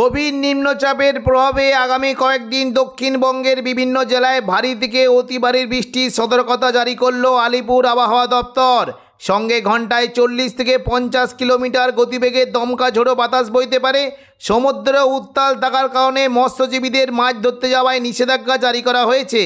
গভীর নিম্নচাপের প্রভাবে আগামী কয়েকদিন দক্ষিণবঙ্গের বিভিন্ন জেলায় ভারী থেকে অতি ভারী বৃষ্টির সতর্কতা জারি করল আলিপুর আবহাওয়া দপ্তর। সঙ্গে ঘন্টায় 40 থেকে 50 কিলোমিটার গতিবেগে দমকা ঝোড়ো বাতাস বইতে পারে। সমুদ্র উত্তাল থাকার কারণে মৎস্যজীবীদের মাছ ধরতে যাওয়ায় নিষেধাজ্ঞা জারি করা হয়েছে।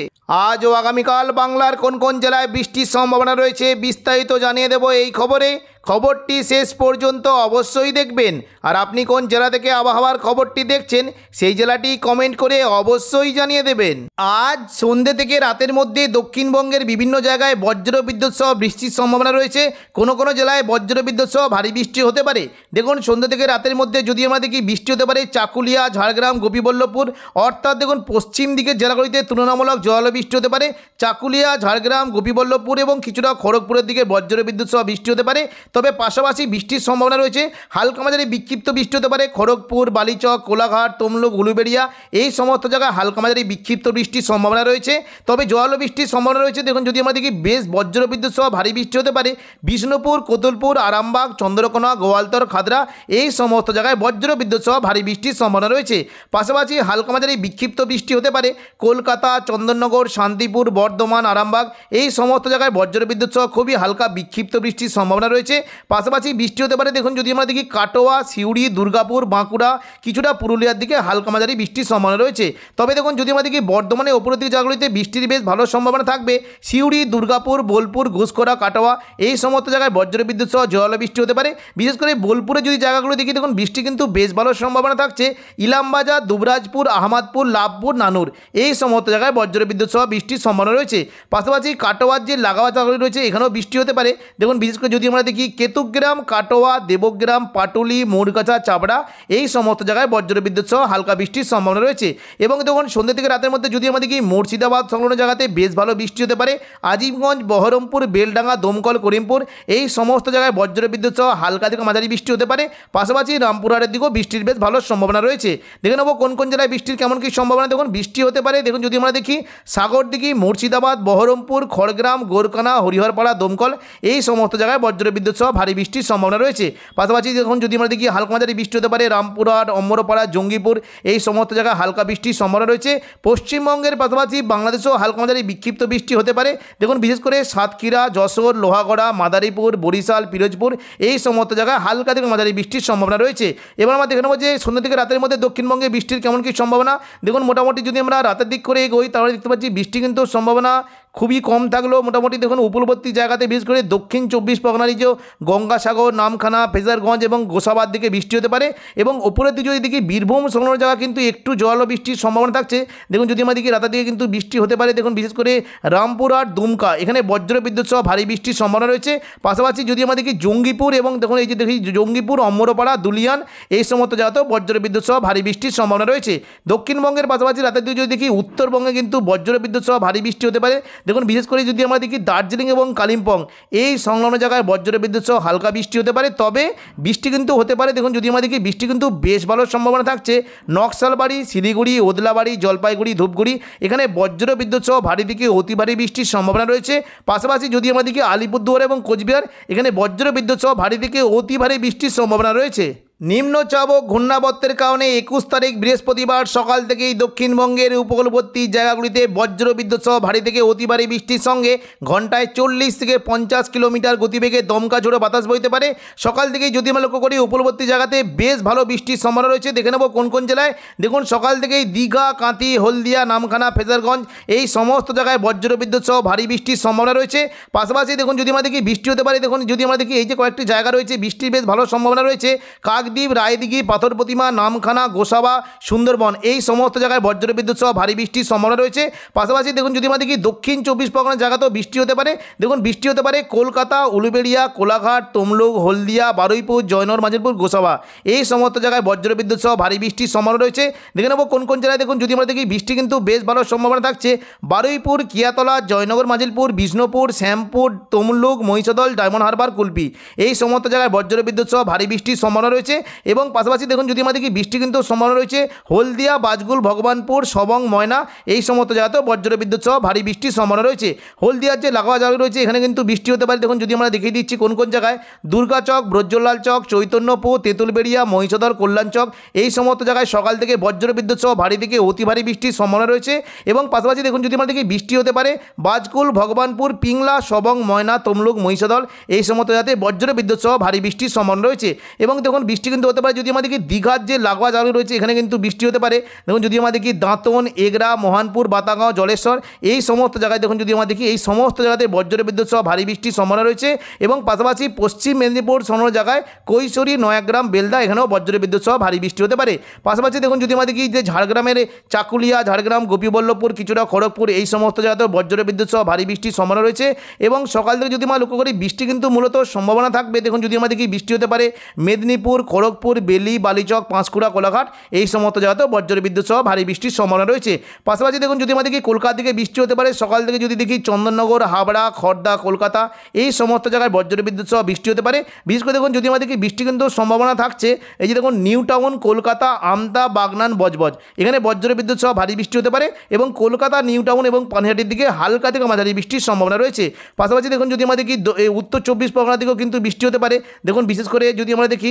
আজ ও আগামীকাল বাংলার কোন কোন জেলায় বৃষ্টির সম্ভাবনা রয়েছে বিস্তারিত জানিয়ে দেব এই খবরে। খবরটি শেষ পর্যন্ত অবশ্যই দেখবেন। আর আপনি কোন জেলা থেকে আবহাওয়ার খবরটি দেখছেন সেই জেলাটি কমেন্ট করে অবশ্যই জানিয়ে দেবেন। আজ সন্ধ্যে থেকে রাতের মধ্যে দক্ষিণবঙ্গের বিভিন্ন জায়গায় বজ্র বিদ্যুৎ সহ বৃষ্টির সম্ভাবনা রয়েছে। কোনো কোনো জেলায় বজ্র বিদ্যুৎ সহ ভারী বৃষ্টি হতে পারে। দেখুন সন্ধ্যে থেকে রাতের মধ্যে যদি আমরা দেখি বৃষ্টি হতে পারে চাকুলিয়া, ঝাড়গ্রাম, গোপীবল্লভপুর, অর্থাৎ দেখুন পশ্চিম দিকের জেলাগুলিতে তুলনামূলক জল বৃষ্টি হতে পারে। চাকুলিয়া, ঝাড়গ্রাম, গোপীবল্লভপুর এবং কিছুটা খড়গপুরের দিকে বজ্র বিদ্যুৎ সহ বৃষ্টি হতে পারে। তবে পাশাপাশি বৃষ্টির সম্ভাবনা রয়েছে হালকা মাঝারি বিক্ষিপ্ত বৃষ্টি হতে পারে খড়গপুর, বালিচক, কোলাঘাট, তমলুক, উলুবেড়িয়া এই সমস্ত জায়গায় হালকা মাঝারি বিক্ষিপ্ত বৃষ্টির সম্ভাবনা রয়েছে। তবে জল বৃষ্টির সম্ভাবনা রয়েছে। দেখুন যদি আমরা দেখি বেশ বজ্র বিদ্যুৎ সহ ভারী বৃষ্টি হতে পারে বিষ্ণুপুর, কোতুলপুর, আরামবাগ, চন্দ্রকোনা, গোয়ালতর, খাদরা এই সমস্ত জায়গায় বজ্র বিদ্যুৎ সহ ভারী বৃষ্টির সম্ভাবনা রয়েছে। পাশাপাশি হালকা মাঝারি বিক্ষিপ্ত বৃষ্টি হতে পারে কলকাতা, চন্দননগর, শান্তিপুর, বর্ধমান, আরামবাগ এই সমস্ত জায়গায় বজ্র বিদ্যুৎ সহ খুবই হালকা বিক্ষিপ্ত বৃষ্টির সম্ভাবনা রয়েছে। পাশাপাশি বৃষ্টি হতে পারে দেখুন যদি আমরা দেখি কাটোয়া, সিউড়ি, দুর্গাপুর, বাঁকুড়া, কিছুটা পুরুলিয়ার দিকে হালকা মাঝারি বৃষ্টির সম্ভাবনা রয়েছে। তবে দেখুন যদি আমরা দেখি বর্ধমানে ওপরের দিকে জায়গাগুলিতে বৃষ্টির বেশ ভালো সম্ভাবনা থাকবে। সিউড়ি, দুর্গাপুর, বোলপুর, ঘুষকরা, কাটোয়া এই সমস্ত জায়গায় বজ্র বিদ্যুৎ সহ জল বৃষ্টি হতে পারে। বিশেষ করে বোলপুরে যদি জায়গাগুলো দেখি দেখুন বৃষ্টি কিন্তু বেশ ভালো সম্ভাবনা থাকছে। ইলামবাজার, দুবরাজপুর, আহমদপুর, লাভপুর, নানুর এই সমস্ত জায়গায় বজ্র বিদ্যুৎ সহ বৃষ্টির সম্ভাবনা রয়েছে। পাশাপাশি কাটোয়ার যে লাগাওয়া জায়গাগুলি রয়েছে এখানেও বৃষ্টি হতে পারে। দেখুন বিশেষ করে যদি আমরা দেখি কেতুগ্রাম, কাটোয়া, দেবগ্রাম, পাটুলি, মুরগাছা, চাপড়া এই সমস্ত জায়গায় বজ্র বিদ্যুৎ সহ হালকা বৃষ্টির সম্ভাবনা রয়েছে। এবং দেখুন সন্ধ্যে থেকে রাতের মধ্যে যদি আমরা দেখি মুর্শিদাবাদ সংলগ্ন জায়গাতে বেশ ভালো বৃষ্টি হতে পারে। আজিমগঞ্জ, বহরমপুর, বেলডাঙ্গা, দমকল, করিমপুর এই সমস্ত জায়গায় বজ্র বিদ্যুৎ সহ হালকা থেকে মাঝারি বৃষ্টি হতে পারে। পাশাপাশি রামপুরহাটের দিকেও বৃষ্টির বেশ ভালো সম্ভাবনা রয়েছে। দেখে নেবো কোন কোন জেলায় বৃষ্টির কেমন কী সম্ভাবনা। দেখুন বৃষ্টি হতে পারে দেখুন যদি আমরা দেখি সাগরদিঘি, মুর্শিদাবাদ, বহরমপুর, খড়গ্রাম, গোরকানা, হরিহরপাড়া, দমকল এই সমস্ত জায়গায় বজ্র বিদ্যুৎ সহ ভারী বৃষ্টির সম্ভাবনা রয়েছে। পাশাপাশি দেখুন যদি আমরা দেখি হালকা মাঝারি বৃষ্টি হতে পারে রামপুরহাট, অম্বরপাড়া, জঙ্গিপুর এই সমস্ত জায়গায় হালকা বৃষ্টির সম্ভাবনা রয়েছে। পশ্চিমবঙ্গের পাশাপাশি বাংলাদেশেও হালকা মাঝারি বিক্ষিপ্ত বৃষ্টি হতে পারে। দেখুন বিশেষ করে সাতক্ষীরা, যশোর, লোহাগড়া, মাদারীপুর, বরিশাল, পিরোজপুর এই সমস্ত জায়গায় হালকা থেকে মাঝারি বৃষ্টির সম্ভাবনা রয়েছে। এবার আমরা দেখে নেব যে সন্ধ্যা থেকে রাতের মধ্যে দক্ষিণবঙ্গে বৃষ্টির কেমন কী সম্ভাবনা। দেখুন মোটামুটি যদি আমরা রাতের দিক করে এগোই তাহলে দেখতে পাচ্ছি বৃষ্টি কিন্তু সম্ভাবনা খুবই কম থাকলেও মোটামুটি দেখুন উপকূলবর্তী জায়গাতে বিশেষ করে দক্ষিণ 24 পরগনার যে গঙ্গাসাগর, নামখানা, ফেজারগঞ্জ এবং গোসাবার দিকে বৃষ্টি হতে পারে। এবং উপরের দিকে যদি দেখি বীরভূম সংলগ্ন জায়গা কিন্তু একটু জল ও বৃষ্টির সম্ভাবনা থাকছে। দেখুন যদি আমরা দেখি রাতের দিকে কিন্তু বৃষ্টি হতে পারে। দেখুন বিশেষ করে রামপুরহাট, দুমকা এখানে বজ্র বিদ্যুৎ সহ ভারী বৃষ্টির সম্ভাবনা রয়েছে। পাশাপাশি যদি আমরা দেখি জঙ্গিপুর এবং দেখুন এই যে দেখি জঙ্গিপুর, অম্বরপাড়া, দুলিয়ান এই সমস্ত জায়গাতেও বজ্র বিদ্যুৎ সহ ভারী বৃষ্টির সম্ভাবনা রয়েছে। দক্ষিণবঙ্গের পাশাপাশি রাতের দিকে যদি দেখি উত্তরবঙ্গে কিন্তু বজ্র বিদ্যুৎ সহ ভারী বৃষ্টি হতে পারে। দেখুন বিশেষ করে যদি আমরা দেখি দার্জিলিং এবং কালিম্পং এই সংলগ্ন জায়গায় বজ্র বিদ্যুৎ সহ হালকা বৃষ্টি হতে পারে। তবে বৃষ্টি কিন্তু হতে পারে দেখুন যদি আমরা দেখি বৃষ্টি কিন্তু বেশ ভালো সম্ভাবনা থাকছে নকশালবাড়ি, শিলিগুড়ি, ওদলাবাড়ি, জলপাইগুড়ি, ধূপগুড়ি এখানে বজ্র বিদ্যুৎ সহ ভারী থেকে অতি ভারী বৃষ্টির সম্ভাবনা রয়েছে। পাশাপাশি যদি আমরা দেখি আলিপুরদুয়ার এবং কোচবিহার এখানে বজ্র বিদ্যুৎ সহ ভারী থেকে অতি ভারী বৃষ্টির সম্ভাবনা রয়েছে। নিম্নচাপ ও ঘূর্ণাবর্তের কারণে 21 তারিখ বৃহস্পতিবার সকাল থেকেই দক্ষিণবঙ্গের উপকূলবর্তী জায়গাগুলিতে বজ্র বিদ্যুৎ সহ ভারী থেকে অতি ভারী বৃষ্টির সঙ্গে ঘন্টায় 40 থেকে 50 কিলোমিটার গতিবেগে দমকা ঝোড়ো বাতাস বইতে পারে। সকাল থেকেই যদি আমরা লক্ষ্য করি উপকূলবর্তী জায়গাতে বেশ ভালো বৃষ্টির সম্ভাবনা রয়েছে। দেখে নেব কোন কোন জেলায়। দেখুন সকাল থেকেই দীঘা, কাঁথি, হলদিয়া, নামখানা, ফেজারগঞ্জ এই সমস্ত জায়গায় বজ্র বিদ্যুৎ সহ ভারী বৃষ্টির সম্ভাবনা রয়েছে। পাশাপাশি দেখুন যদি আমরা দেখি বৃষ্টি হতে পারে। দেখুন যদি আমরা দেখি এই যে কয়েকটি জায়গা রয়েছে বৃষ্টির বেশ ভালো সম্ভাবনা রয়েছে কাকদ্বীপ, রায়দিঘি, পাথর প্রতিমা, নামখানা, গোসাবা, সুন্দরবন এই সমস্ত জায়গায় বজ্র বিদ্যুৎ সহ ভারী বৃষ্টির সম্ভাবনা রয়েছে। পাশাপাশি দেখুন যদি আমরা দেখি দক্ষিণ 24 পরগনার জায়গাতেও বৃষ্টি হতে পারে। দেখুন বৃষ্টি হতে পারে কলকাতা, উলুবেড়িয়া, কোলাঘাট, তমলুক, হলদিয়া, বারুইপুর, জয়নগর, মাজিলপুর, গোসাবা এই সমস্ত জায়গায় বজ্র বিদ্যুৎ সহ ভারী বৃষ্টির সম্ভাবনা রয়েছে। দেখে নেব কোন কোন জেলায়। দেখুন যদি আমরা দেখি বৃষ্টি কিন্তু বেশ ভালো সম্ভাবনা থাকছে বারুইপুর, কিয়াতলা, জয়নগর, মাজিলপুর, বিষ্ণুপুর, শ্যামপুর, তমলুক, মহিষাদল, ডায়মন্ড হারবার, কুলপি এই সমস্ত জায়গায় বজ্র বিদ্যুৎ সহ ভারী বৃষ্টির সম্ভাবনা রয়েছে। রয়েছে। এবং পাশাপাশি দেখুন যদি আমাদের কি বৃষ্টি কিন্তু সম্ভাবনা রয়েছে হলদিয়া, বাজগুল, ভগবানপুর, সবং, ময়না এই সমস্ত জায়গাতেও বজ্রবিদ্যুৎ সহ ভারী বৃষ্টির সম্ভাবনা রয়েছে। হলদিয়ার যে লাগোয়া জায়গা রয়েছে এখানে কিন্তু বৃষ্টি হতে পারে। দেখুন যদি আমরা দেখিয়ে দিচ্ছি কোন কোন জায়গায়, দুর্গাচক, ব্রজলাল চক, চৈতন্যপুর, তেঁতুলবেড়িয়া, মহিষাদল, কল্যাণ চক এই সমস্ত জায়গায় সকাল থেকে বজ্রবিদ্যুৎ সহ ভারী থেকে অতি ভারী বৃষ্টির সম্ভাবনা রয়েছে। এবং পাশাপাশি দেখুন যদি আমরা দেখি বৃষ্টি হতে পারে বাজকুল, ভগবানপুর, পিংলা, সবং, ময়না, তমলুক, মহিষাদল এই সমস্ত জায়গাতে বজ্রবিদ্যুৎ সহ ভারী বৃষ্টির সম্ভাবনা রয়েছে। এবং দেখুন বৃষ্টি কিন্তু হতে পারে যদি আমাদের কি দীঘার যে লাগোয়া জায়গা রয়েছে এখানে কিন্তু বৃষ্টি হতে পারে। দেখুন যদি আমাদের কি দাঁতন, এগরা, মহানপুর, বাতাগাঁও, জলেশ্বর এই সমস্ত জায়গায় দেখুন যদি আমাদের কি এই সমস্ত জায়গাতে বজ্রবিদ্যুৎ সহ ভারী বৃষ্টির সম্ভাবনা রয়েছে। এবং পাশাপাশি পশ্চিম মেদিনীপুর সোনার জায়গায় কৈশোরী, নয়াগ্রাম, বেলদা এখানেও বজ্রবিদ্যুৎ সহ ভারী বৃষ্টি হতে পারে। পাশাপাশি দেখুন যদি আমাদের কি যে ঝাড়গ্রামের চাকুলিয়া, ঝাড়গ্রাম, গোপীবল্লভপুর, কিছুটা খড়গপুর এই সমস্ত জায়গাতেও বজ্রবিদ্যুৎ সহ ভারী বৃষ্টির সম্ভাবনা রয়েছে। এবং সকাল থেকে যদি আমরা লক্ষ্য করি বৃষ্টি কিন্তু মূলত সম্ভাবনা থাকবে। দেখুন যদি আমাদের কি বৃষ্টি হতে পারে মেদিনীপুর, খড়গপুর, বেলি, বালিচক, পাঁশকুড়া, কোলাঘাট এই সমস্ত জায়গাতেও বজ্রবিদ্যুৎ সহ ভারী বৃষ্টির সম্ভাবনা রয়েছে। পাশাপাশি দেখুন যদি আমাদের কি কলকাতা থেকে বৃষ্টি হতে পারে সকাল থেকে যদি দেখি চন্দননগর, হাবড়া, খড়দা, কলকাতা এই সমস্ত জায়গায় বজ্রবিদ্যুৎ সহ বৃষ্টি হতে পারে। বিশেষ করে দেখুন যদি আমাদের কি বৃষ্টি কিন্তু সম্ভাবনা থাকছে এই যে দেখুন নিউ টাউন, কলকাতা, আমতা, বাগনান, বজবজ এখানে বজ্রবিদ্যুৎ সহ ভারী বৃষ্টি হতে পারে। এবং কলকাতা, নিউ টাউন এবং পানিহাটির দিকে হালকা থেকে মাঝারি বৃষ্টির সম্ভাবনা রয়েছে। পাশাপাশি দেখুন যদি আমাদের কি উত্তর 24 পরগনা দিকেও কিন্তু বৃষ্টি হতে পারে। দেখুন বিশেষ করে যদি আমরা দেখি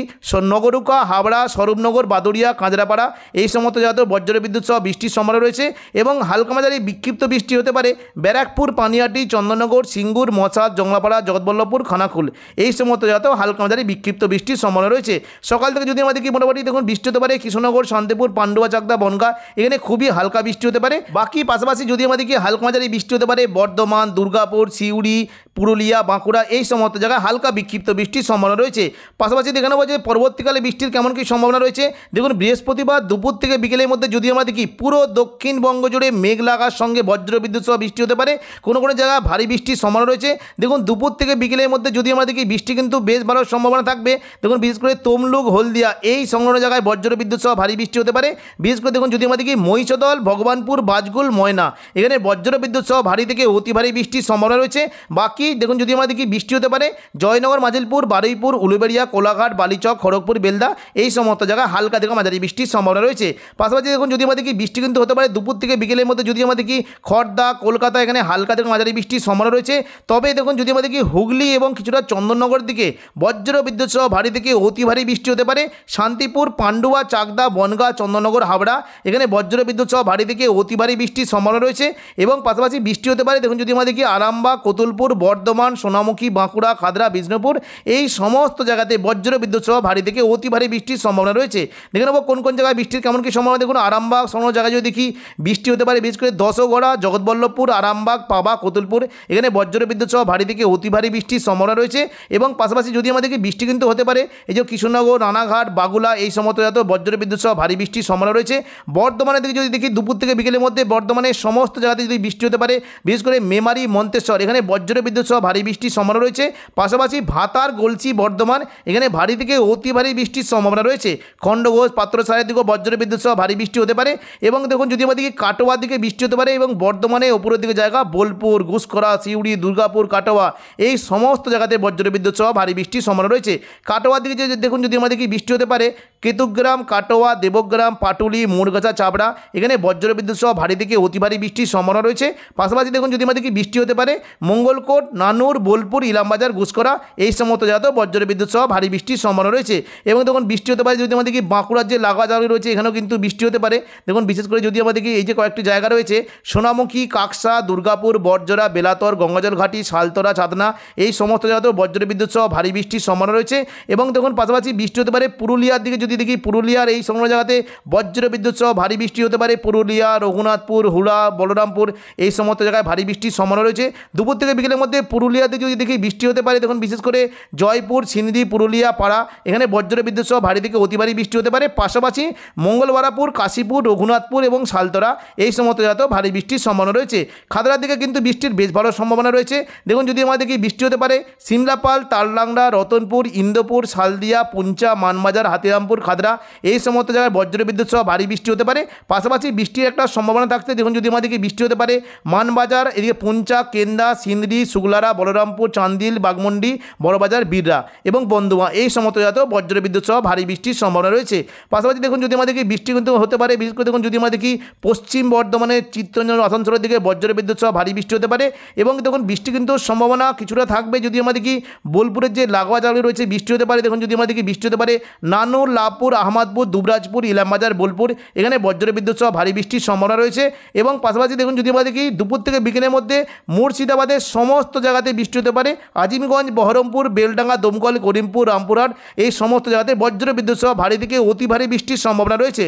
নগরুকা, হাবড়া, স্বরূপনগর, বাদুড়িয়া, কাঁচরাপাড়া এই সমস্ত জায়গাতেও বজ্রবিদ্যুৎ সহ বৃষ্টির সম্ভাবনা রয়েছে। এবং হালকা মাঝারি বিক্ষিপ্ত বৃষ্টি হতে পারে ব্যারাকপুর, পানিহাটি, চন্দননগর, সিঙ্গুর, মশাদ, জংলাপাড়া, জগৎবল্লভপুর, খানাকুল এই সমস্ত জায়গাতেও হালকা মাঝারি বিক্ষিপ্ত বৃষ্টির সম্ভাবনা রয়েছে। সকাল থেকে যদি আমাদের কি মোটামুটি দেখুন বৃষ্টি হতে পারে কৃষ্ণনগর, শান্তিপুর, পান্ডুয়া, চাকদা, বনগা এখানে খুবই হালকা বৃষ্টি হতে পারে। বাকি পাশাপাশি যদি আমাদের কি হালকা মাঝারি বৃষ্টি হতে পারে বর্ধমান, দুর্গাপুর, সিউড়ি, পুরুলিয়া, বাঁকুড়া এই সমস্ত জায়গায় হালকা বিক্ষিপ্ত বৃষ্টির সম্ভাবনা রয়েছে। পাশাপাশি দেখে নেব যে পরবর্তীকালে বৃষ্টির কেমন কী সম্ভাবনা রয়েছে। দেখুন বৃহস্পতিবার দুপুর থেকে বিকেলের মধ্যে যদি আমরা দেখি পুরো দক্ষিণবঙ্গ জুড়ে মেঘ লাগার সঙ্গে বজ্রবিদ্যুৎ সহ বৃষ্টি হতে পারে। কোনো কোনো জায়গায় ভারী বৃষ্টির সম্ভাবনা রয়েছে। দেখুন দুপুর থেকে বিকেলের মধ্যে যদি আমরা দেখি বৃষ্টি কিন্তু বেশ ভালো সম্ভাবনা থাকবে। দেখুন বিশেষ করে তমলুক, হলদিয়া এই সংলগ্ন জায়গায় বজ্রবিদ্যুৎ সহ ভারী বৃষ্টি হতে পারে। বিশেষ করে দেখুন যদি আমরা দেখি মহিষাদল, ভগবানপুর, বাজগুল, ময়না এখানে বজ্রবিদ্যুৎ সহ ভারী থেকে অতি ভারী বৃষ্টির সম্ভাবনা রয়েছে। বাকি দেখুন যদি আমরা দেখি বৃষ্টি হতে পারে জয়নগর, মাজিলপুর, বারুইপুর, উলুবেড়িয়া, কোলাঘাট, বালিচক, খড়গপুর, বেলদা এই সমস্ত জায়গায় হালকা থেকে মাঝারি বৃষ্টির সম্ভাবনা রয়েছে। পাশাপাশি দেখুন যদি আমরা দেখি বৃষ্টি কিন্তু হতে পারে দুপুর থেকে বিকেলের মধ্যে যদি আমরা দেখি খড়দা, কলকাতা এখানে হালকা থেকে মাঝারি বৃষ্টির সম্ভাবনা রয়েছে। তবে দেখুন যদি আমরা দেখি হুগলি এবং কিছুটা চন্দননগর দিকে বজ্রবিদ্যুৎ সহ ভারী থেকে অতি ভারী বৃষ্টি হতে পারে। শান্তিপুর, পান্ডুয়া, চাকদা, বনগাঁ, চন্দননগর, হাবড়া এখানে বজ্রবিদ্যুৎ সহ ভারী থেকে অতি ভারী বৃষ্টির সম্ভাবনা রয়েছে। এবং পাশাপাশি বৃষ্টি হতে পারে দেখুন যদি আমরা দেখি আরামবাগ, কতুলপুর, বর্ধমান, সোনামুখী, বাঁকুড়া, খাদরা, বিষ্ণুপুর এই সমস্ত জায়গাতে বজ্রবিদ্যুৎ সহ ভারী থেকে অতি ভারী বৃষ্টির সম্ভাবনা রয়েছে। দেখে নেব কোন কোন জায়গায় বৃষ্টির কেমন কী সম্ভাবনা। দেখুন আরামবাগ সমস্ত জায়গায় যদি দেখি বৃষ্টি হতে পারে বিশেষ করে দশগড়া, জগৎবল্লভপুর, আরামবাগ, পাবা, কতুলপুর এখানে বজ্রবিদ্যুৎ সহ ভারী থেকে অতি ভারী বৃষ্টির সম্ভাবনা রয়েছে। এবং পাশাপাশি যদি আমাদের বৃষ্টি কিন্তু হতে পারে এই যে কৃষ্ণনগর, রানাঘাট, বাগুলা এই সমস্ত জায়গাতেও বজ্রবিদ্যুৎ সহ ভারী বৃষ্টির সম্ভাবনা রয়েছে। বর্ধমানের দিকে যদি দেখি দুপুর থেকে বিকেলের মধ্যে বর্ধমানের সমস্ত জায়গাতে যদি বৃষ্টি হতে পারে বিশেষ করে মেমারি, মন্তেশ্বর এখানে বজ্রবিদ্যুৎ সহ ভারী বৃষ্টির সম্ভাবনা রয়েছে। পাশাপাশি ভাতার, গলসি, বর্ধমান এখানে ভারী থেকে অতি ভারী বৃষ্টির সম্ভাবনা রয়েছে। খণ্ডঘোষ, পাত্রসারের দিকেও বজ্রবিদ্যুৎ সহ ভারী বৃষ্টি হতে পারে। এবং দেখুন যদি আমাদের কাটোয়ার দিকে বৃষ্টি হতে পারে এবং বর্ধমানে ওপরের দিকে জায়গা বোলপুর, ঘুষকরা, সিউড়ি, দুর্গাপুর, কাটোয়া এই সমস্ত জায়গাতে বজ্রবিদ্যুৎ সহ ভারী বৃষ্টির সম্ভাবনা রয়েছে। কাটোয়ার দিকে দেখুন যদি আমাদের বৃষ্টি হতে পারে কেতুগ্রাম, কাটোয়া, দেবগ্রাম, পাটুলি, মুরগাছা, চাপড়া এখানে বজ্রবিদ্যুৎ সহ ভারী থেকে অতি ভারী বৃষ্টির সম্ভাবনা রয়েছে। পাশাপাশি দেখুন যদি আমাদের বৃষ্টি হতে পারে মঙ্গলকোট, নানুর, বোলপুর, ইলামবাজার, ঘুষকরা এই সমস্ত জায়গাতেও বজ্রবিদ্যুৎ সহ ভারী বৃষ্টির সম্ভাবনা রয়েছে। এবং দেখুন বৃষ্টি হতে পারে যদি আমাদের বাঁকুড়ার যে লাগোয়া জায়গা রয়েছে এখানেও কিন্তু বৃষ্টি হতে পারে। দেখুন বিশেষ করে যদি আমাদের এই যে কয়েকটি জায়গা রয়েছে সোনামুখী, কাকসা, দুর্গাপুর, বড়জোড়া, বেলাতর, গঙ্গাজল ঘাটি, শালতরা, চাঁদনা এই সমস্ত জায়গাতেও বজ্রবিদ্যুৎ সহ ভারী বৃষ্টির সম্ভাবনা রয়েছে। এবং দেখুন পাশাপাশি বৃষ্টি হতে পারে পুরুলিয়ার দিকে যদি দেখি পুরুলিয়ার এই সমস্ত জায়গাতে বজ্রবিদ্যুৎ সহ ভারী বৃষ্টি হতে পারে পুরুলিয়া, রঘুনাথপুর, হুড়া, বলরামপুর এই সমস্ত জায়গায় ভারী বৃষ্টির সম্ভাবনা রয়েছে। দুপুর থেকে বিকেলের মধ্যে পুরুলিয়াতে যদি দেখি বৃষ্টি হতে পারে দেখুন বিশেষ করে জয়পুর, সিন্দি, পুরুলিয়া, পাড়া এখানে বজ্রবিদ্যুৎ সহ ভারী থেকে অতি ভারী বৃষ্টি হতে পারে। পাশাপাশি মঙ্গলবারাপুর, কাশীপুর, রঘুনাথপুর এবং শালতরা এই সমস্ত জায়গাতেও ভারী বৃষ্টির সম্ভাবনা রয়েছে। খাদরার দিকে কিন্তু বৃষ্টির বেশ ভালো সম্ভাবনা রয়েছে। দেখুন যদি আমাদের বৃষ্টি হতে পারে সিমলাপাল, তালডাংরা, রতনপুর, ইন্দোপুর, শালদিয়া, পুঞ্চা, মানবাজার, হাতিরামপুর, খাদরা এই সমস্ত জায়গায় বজ্রবিদ্যুৎ সহ ভারী বৃষ্টি হতে পারে। পাশাপাশি বৃষ্টির একটা সম্ভাবনা থাকছে দেখুন যদি আমাদের বৃষ্টি হতে পারে মানবাজার, এদিকে পুঞ্চা, কেন্দা, সিন্দি, সুগলারা, বলরামপুর, চান্দিল, বাগমন্ডি, বড়বাজার, বিররা এবং বন্দুয়া এই সমস্ত জায়গাতেও বজ্র বজ্রবিদ্যুৎ সহ ভারী বৃষ্টির সম্ভাবনা রয়েছে। পাশাপাশি দেখুন যদি আমাদের কি বৃষ্টি কিন্তু হতে পারে, বিশেষ করে দেখুন যদি আমাদের কি পশ্চিম বর্ধমানের চিত্তরঞ্জন আসানসোলের দিকে বজ্রবিদ্যুৎ সহ ভারী বৃষ্টি হতে পারে এবং দেখুন বৃষ্টি কিন্তু সম্ভাবনা কিছুটা থাকবে। যদি আমাদের কি বোলপুরের যে লাগোয়া জায়গা রয়েছে বৃষ্টি হতে পারে, দেখুন যদি আমাদের কি বৃষ্টি হতে পারে নানুর, লাভপুর, আহমদপুর, দুবরাজপুর, ইলামবাজার, বোলপুর, এখানে বজ্রবিদ্যুৎ সহ ভারী বৃষ্টির সম্ভাবনা রয়েছে। এবং পাশাপাশি দেখুন যদি আমাদের কি দুপুর থেকে বিকেলের মধ্যে মুর্শিদাবাদের সমস্ত জায়গাতে বৃষ্টি হতে পারে, আজিমগঞ্জ, বহরমপুর, বেলডাঙ্গা, দমকল, করিমপুর, রামপুরহাট এই সমস্ত জায়গাতে বজ্রবিদ্যুৎ সহ ভারী থেকে অতি ভারী বৃষ্টির সম্ভাবনা রয়েছে।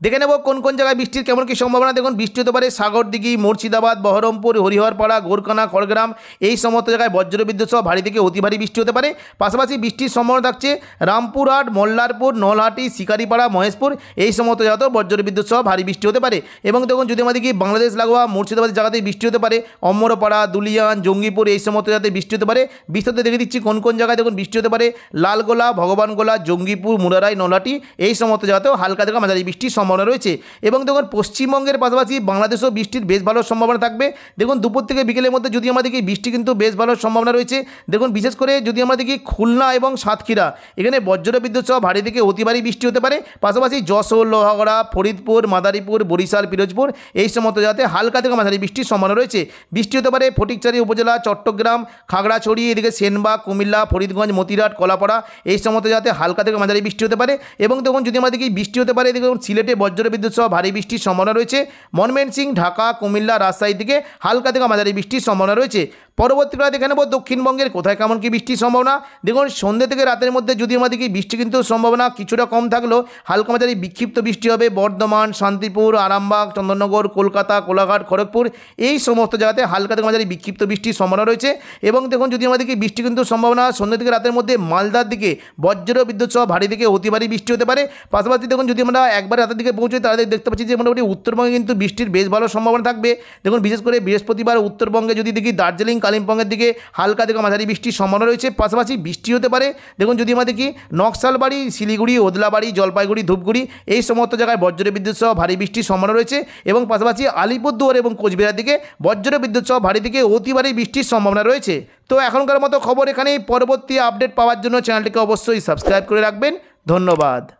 দেখে নেব কোন কোন জায়গায় বৃষ্টির কেমন কী সম্ভাবনা। দেখুন বৃষ্টি হতে পারে সাগরদিঘি, মুর্শিদাবাদ, বহরমপুর, হরিহরপাড়া, গোরকানা, খড়গ্রাম এই সমস্ত জায়গায় বজ্রবিদ্যুৎ সহ ভারী থেকে অতি ভারী বৃষ্টি হতে পারে। পাশাপাশি বৃষ্টির সম্ভাবনা থাকছে রামপুরহাট, মল্লারপুর, নলহাটি, শিকারিপাড়া, মহেশপুর এই সমস্ত জায়গাতেও বজ্রবিদ্যুৎ সহ ভারী বৃষ্টি হতে পারে। এবং দেখুন যদি আমাদের কি বাংলাদেশ লাগোয়া মুর্শিদাবাদের জায়গাতেই বৃষ্টি হতে পারে, অমরপাড়া, দুলিয়ান, জঙ্গিপুর এই সমস্ত জায়গাতে বৃষ্টি হতে পারে। বিস্তারিত দেখে দিচ্ছি কোন কোন জায়গায় দেখুন বৃষ্টি হতে পারে। লালগোলা, ভগবানগোলা, জঙ্গিপুর, মুরারাই, নলহাটি এই সমস্ত জায়গাতেও হালকা থেকে মাঝারি বৃষ্টির সম্ভাবনা রয়েছে। এবং দেখুন পশ্চিমবঙ্গের পাশাপাশি বাংলাদেশেও বৃষ্টির বেশ ভালো সম্ভাবনা থাকবে। দেখুন দুপুর থেকে বিকেলের মধ্যে যদি আমাদের কি বৃষ্টি কিন্তু বেশ ভালো সম্ভাবনা রয়েছে। দেখুন বিশেষ করে যদি আমরা দেখি খুলনা এবং সাতক্ষীরা এখানে বজ্রবিদ্যুৎ সহ ভারী থেকে অতি ভারী বৃষ্টি হতে পারে। পাশাপাশি যশোর, লোহাগড়া, ফরিদপুর, মাদারীপুর, বরিশাল, পিরোজপুর এই সমস্ত জায়গাতে হালকা থেকে মাঝারি বৃষ্টির সম্ভাবনা রয়েছে। বৃষ্টি হতে পারে ফটিকছড়ি উপজেলা, চট্টগ্রাম, খাগড়াছড়ি, এদিকে সেনবাগ, কুমিল্লা, ফরিদগঞ্জ, মতিরাট, কলাপাড়া এই সমস্ত জায়গাতে হালকা থেকে মাঝারি বৃষ্টি হতে পারে। এবং দেখুন যদি আমাদের কি বৃষ্টি হতে পারে দেখুন সিলেটে বজ্রবিদ্যুৎ সহ ভারী বৃষ্টির সম্ভাবনা রয়েছে। ময়মনসিংহ, ঢাকা, কুমিল্লা, রাজশাহী থেকে হালকা থেকে মাঝারি বৃষ্টির সম্ভাবনা রয়েছে। পরবর্তীকালে দেখে নেব দক্ষিণবঙ্গের কোথায় কেমন কি বৃষ্টির সম্ভাবনা। দেখুন সন্ধ্যে থেকে রাতের মধ্যে যদি আমাদের কি বৃষ্টি কিন্তু সম্ভাবনা কিছুটা কম থাকলেও হালকা মাঝারি বিক্ষিপ্ত বৃষ্টি হবে বর্ধমান, শান্তিপুর, আরামবাগ, চন্দননগর, কলকাতা, কোলাঘাট, খড়গপুর এই সমস্ত জায়গাতে হালকা থেকে মাঝারি বিক্ষিপ্ত বৃষ্টির সম্ভাবনা রয়েছে। এবং দেখুন যদি আমাদের কি বৃষ্টি কিন্তু সম্ভাবনা সন্ধ্যে থেকে রাতের মধ্যে মালদার দিকে বজ্রবিদ্যুৎ সহ ভারী থেকে অতি ভারী বৃষ্টি হতে পারে। পাশাপাশি দেখুন যদি আমরা একবার রাতের দিকে পৌঁছাই তাহলে দেখতে পাচ্ছি যে মোটামুটি উত্তরবঙ্গে কিন্তু বৃষ্টির বেশ ভালো সম্ভাবনা থাকবে। দেখুন বিশেষ করে বৃহস্পতিবার উত্তরবঙ্গে যদি দেখি দার্জিলিং, কালিম্পংয়ের দিকে হালকা থেকে মাঝারি বৃষ্টির সম্ভাবনা রয়েছে। পাশাপাশি বৃষ্টি হতে পারে দেখুন যদি আমরা দেখি নকশালবাড়ি, শিলিগুড়ি, ওদলাবাড়ি, জলপাইগুড়ি, ধূপগুড়ি এই সমস্ত জায়গায় বজ্রবিদ্যুৎ সহ ভারী বৃষ্টির সম্ভাবনা রয়েছে। এবং পাশাপাশি আলিপুরদুয়ার এবং কোচবিহার দিকে বজ্রবিদ্যুৎ সহ ভারী থেকে অতি ভারী বৃষ্টির সম্ভাবনা রয়েছে। তো এখনকার মতো খবর এখানেই। পরবর্তী আপডেট পাওয়ার জন্য চ্যানেলটিকে অবশ্যই সাবস্ক্রাইব করে রাখবেন। ধন্যবাদ।